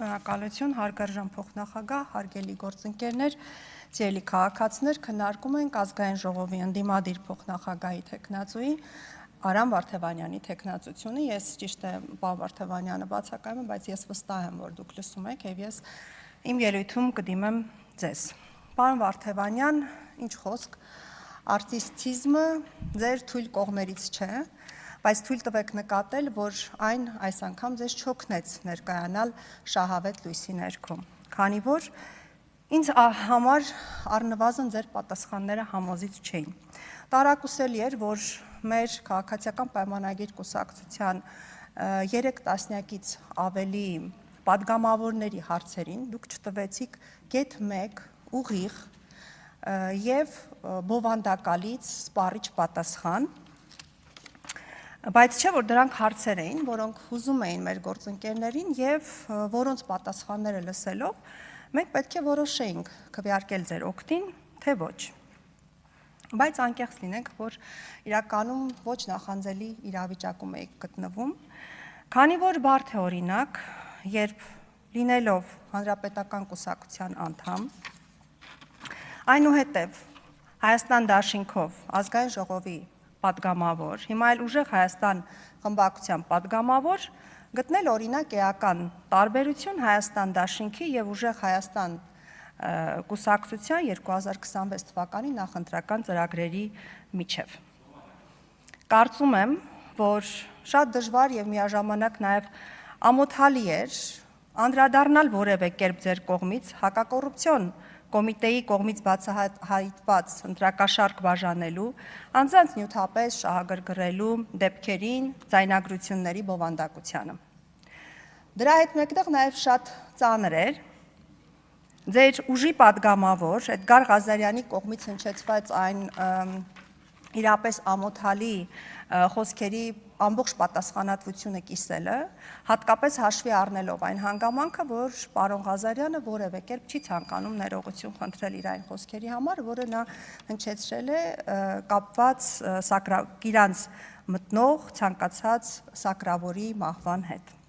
Շնորհակալություն, հարգարժան փոխնախագահ, հարգելի գործընկերներ, սիրելի քաղաքացիներ, քննարկում ենք ազգային ժողովի ընդդիմադիր փոխնախագահի թեկնածուի Արամ Վարդևանյանի թեկնածությունը։ Ես ճիշտ է, պարոն Վարդևանյանը բացակայում եմ, բայց ես վստահ եմ, որ դուք լսում եք եւ ես իմ ելույթում կդիմեմ ձեզ։ Պարոն Վարդևանյան, ինչ խոսք, արտիստիզմը ձեր թույլ կողմերից չէ, բայց թույլ տվեք նկատել, որ այն այս անգամ ձեզ չօգնեց ներկայանալ շահավետ լույսի ներքո, քանի որ ինձ համար առնվազն ձեր պատասխանները համոզիչ չէին։ Տարակուսելի էր, որ մեր քաղաքացիական պայմանագիր կուսակցության 3 տասնյակից ավելի պատգամավորների հարցերին դուք չտվեցիք գեթ 1 ուղիղ եւ բովանդակալից սպառիչ պատասխան, բայց չէ, որ դրանք հարցեր էին, որոնք հուզում էին մեր գործընկերներին եւ որոնց պատասխանները լսելով մենք պետք է որոշեինք քվեարկել ձեր օգտին, թե ոչ։ Բայց անկեղծ լինենք, որ իրականում ոչ նախանձելի իրավիճակում եք գտնվում, քանի որ բարդ է օրինակ, երբ լինելով Հանրապետական կուսակցության անդամ, այնուհետև Հայաստան դաշինքով ազգային ժողովի պատգամավոր, հիմա էլ ուժեղ Հայաստան խմբակցության պատգամավոր, գտնել օրինակ էական տարբերություն Հայաստան դաշինքի եւ ուժեղ Հայաստան կուսակցության 2026 թվականի նախընտրական ծրագրերի միջև։ Կարծում եմ, որ շատ դժվար եւ միաժամանակ նաեւ ամոթալի էր անդրադառնալ որևէ կերպ ձեր կողմից հակակոռուպցիոն կոմիտեի կողմից բացահայտված ընտրակաշառք բաժանելու, անձանց նյութապես շահագրգռելու դեպքերին, ձայնագրությունների բովանդակությանը։ Դրա հետ մեկտեղ նաև շատ ծանր էր ձեր ուժի պատգամավոր Էդգար Ղազարյանի կողմից հնչեցված այն իրապես ամոթալի խոսքերի ամբողջ պատասխանատվությունը կիսելը, հատկապես հաշվի առնելով այն հանգամանքը, որ պարոն Ղազարյանը որևէ կերպ չի ցանկանում ներողություն խնդրել իր այն խոսքերի համար, որը նա հնչեցրել է կապված իրանց մտնող ցանկացած սակրավորի մահվան հետ։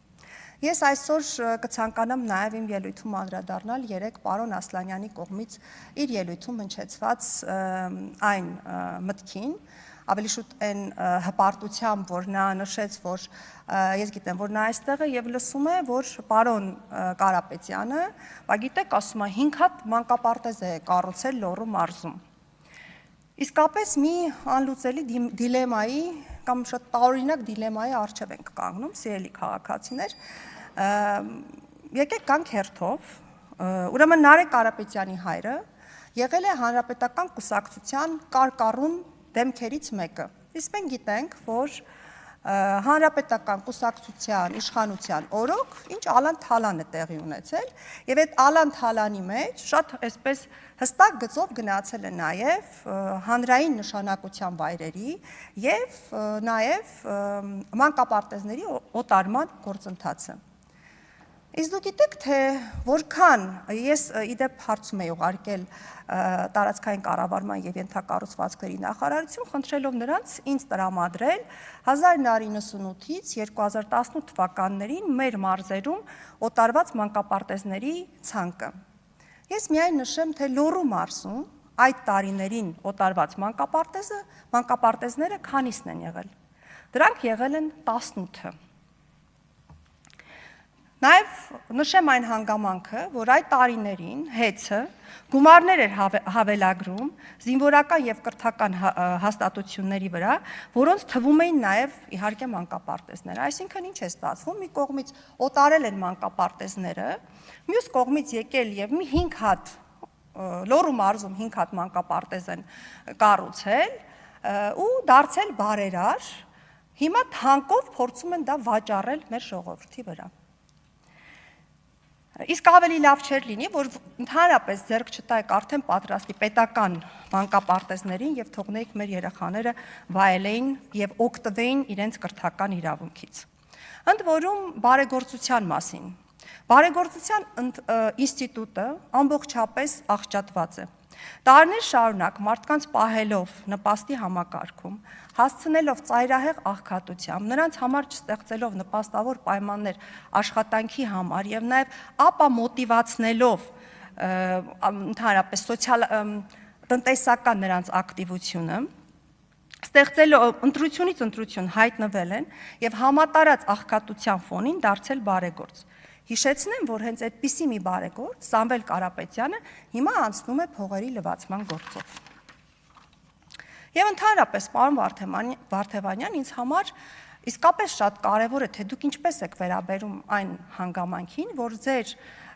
Ես այսօր կցանկանամ նաև իմ ելույթում անդրադառնալ 3 պարոն Ասլանյանի կողմից իր ելույթում հնչեցված այն մտքին, ավելի շուտ այն հպարտությամբ, որ նա նշեց, որ ես գիտեմ, որ նա այստեղ է եւ լսում է, որ պարոն Կարապետյանը, գիտեք, ասում է 5 հատ մանկապարտեզ է կառուցել Լոռու մարզում։ Իսկապես մի անլուծելի դիլեմայի կամ շատ տարօրինակ դիլեմայի առջև ենք կանգնում, սիրելի քաղաքացիներ, եկեք գանք հերթով, ուրեմն Նարեկ Կարապետյանի հայրը եղել է Հանրապետական կուսակցության կարկառուն դեմքերից մեկը, իսկ մենք գիտենք, որ Հանրապետական կուսակցության իշխանության օրոք ինչ ալան-թալան է տեղի ունեցել եւ այդ ալան-թալանի մեջ շատ այսպես հստակ գծով գնացել է նաեւ հանրային նշանակության վայրերի եւ նաեւ մանկապարտեզների օտարման գործընթացը։ Իսկ դուք գիտեք, թե որքան ես իդեպ հարցում էի ուղարկել տարածքային կառավարման եւ ենթակառուցվածքների նախարարություն, խնդրելով նրանց ինձ տրամադրել 1998-ից 2018 թվականներին մեր մարզերում օտարված մանկապարտեզների ցանկը։ Ես միայն նշեմ, թե Լոռու մարզում այդ տարիներին օտարված մանկապարտեզները քանիսն են եղել։ Դրանք եղել են 18-ը։ Նաև նշեմ այն հանգամանքը, որ այդ տարիներին հեծը գումարներ էր հավելագրում զինվորական եւ կրթական հաստատությունների վրա, որոնց թվում էին նաև իհարկե մանկապարտեզներ։ Այսինքն ինչ է ստացվում, մի կողմից օտարել են մանկապարտեզները, մյուս կողմից եկել եւ մի 5 հատ Լոռու մարզում 5 հատ մանկապարտեզ են կառուցել ու դարձել բարերար, հիմա թանկով փորձում են դա վաճառել մեր ժողովրդի վրա։ Իսկ ավելի լավ չէր լինի, որ ընդհանրապես ձեռք չտայեք արդեն պատրաստի պետական մանկապարտեզներին եւ թողնեիք մեր երեխաները վայելեին եւ օգտվեին իրենց կրթական իրավունքից։ Ընդ որում բարեգործության մասին։ Բարեգործության ինստիտուտը ամբողջապես աղճատված է։ Տարիներ շարունակ մարդկանց պահելով նպաստի համակարգում, հասցնելով ծայրահեղ աղքատությամբ, նրանց համար չստեղծելով նպաստավոր պայմաններ աշխատանքի համար եւ նաեւ ապա մոտիվացնելով ընդհանրապես տնտեսական նրանց ակտիվությունը, ստեղծելով ընտրությունից ընտրություն հայտնվել են եւ համատարած աղքատության ֆոնին դարձել բարեգործ։ Հիշեցնեմ, որ հենց այդպիսի մի բարեգործ Սամվել Կարապետյանը հիմա անցնում է փողերի լվացման գործով։ Եվ ընդհանրապես, պարոն Վարդևանյան, ինձ համար իսկապես շատ կարևոր է, թե դուք ինչպես եք վերաբերում այն հանգամանքին, որ ձեր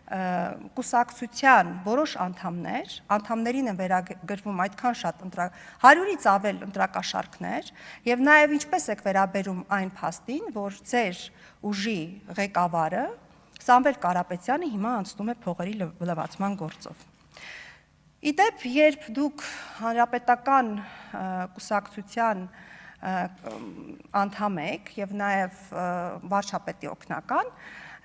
կուսակցության որոշ անդամներին են վերագրվում այդքան շատ 100-ից ավել ընտրակաշառքներ, եւ նաեւ ինչպես եք վերաբերում այն փաստին, որ ձեր ուժի ղեկավարը Սամվել Կարապետյանը հիմա անցնում է փողերի լվացման գործով։ Իդեպ, երբ դուք հանրապետական կուսակցության անդամ եք եւ նաեւ վարչապետի օգնական,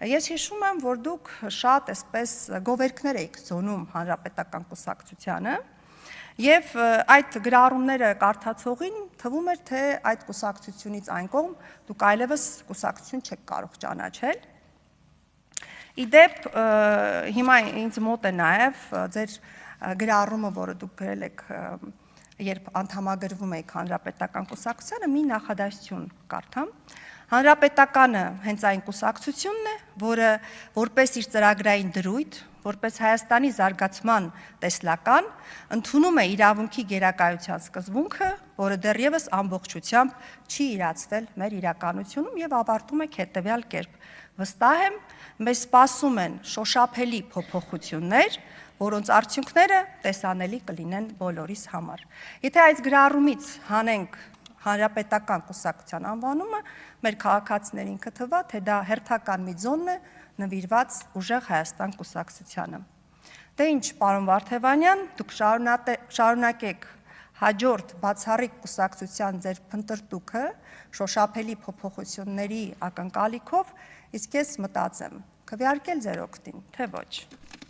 ես հիշում եմ, որ դուք շատ այսպես գովերքներ եք ծոնում հանրապետական կուսակցությանը եւ այդ գրառումները կարդացողին թվում էր, թե այդ կուսակցությունից այն կողմ դուք այլևս կուսակցություն չեք կարող ճանաչել։ Իդեպ, հիմա ինձ մոտ է նաեւ ձեր գրառումը, որը դուք գրել եք, երբ անդամագրվում եք հանրապետական կուսակցությանը, մի նախադասություն կարդամ։ Հանրապետականը հենց այն կուսակցությունն է, որը որպես իր ծրագրային դրույթ, որպես Հայաստանի զարգացման տեսլական, ընդունում է իրավունքի գերակայության սկզբունքը, որը դեռևս ամբողջությամբ չի իրացվել մեր իրականությունում եւ ավարտում է հետեւյալ կերպ. վստահ եմ, մեզ սպասում են շոշափելի փոփոխություններ, որոնց արդյունքները տեսանելի կլինեն բոլորիս համար։ Եթե այս գրառումից հանենք հանրապետական կուսակցության անվանումը, մեր քաղաքացիներին կթվա, թե դա հերթական մի ձոն է նվիրված ուժեղ Հայաստան կուսակցությանը։ Դե ինչ, պարոն Վարդևանյան, դուք շարունակեք հաջորդ բացառիկ կուսակցության ձեր փնտրտուքը շոշափելի փոփոխությունների ակնկալիքով, իսկ ես մտածեմ, քվեարկել ձեր օգտին, թե ոչ։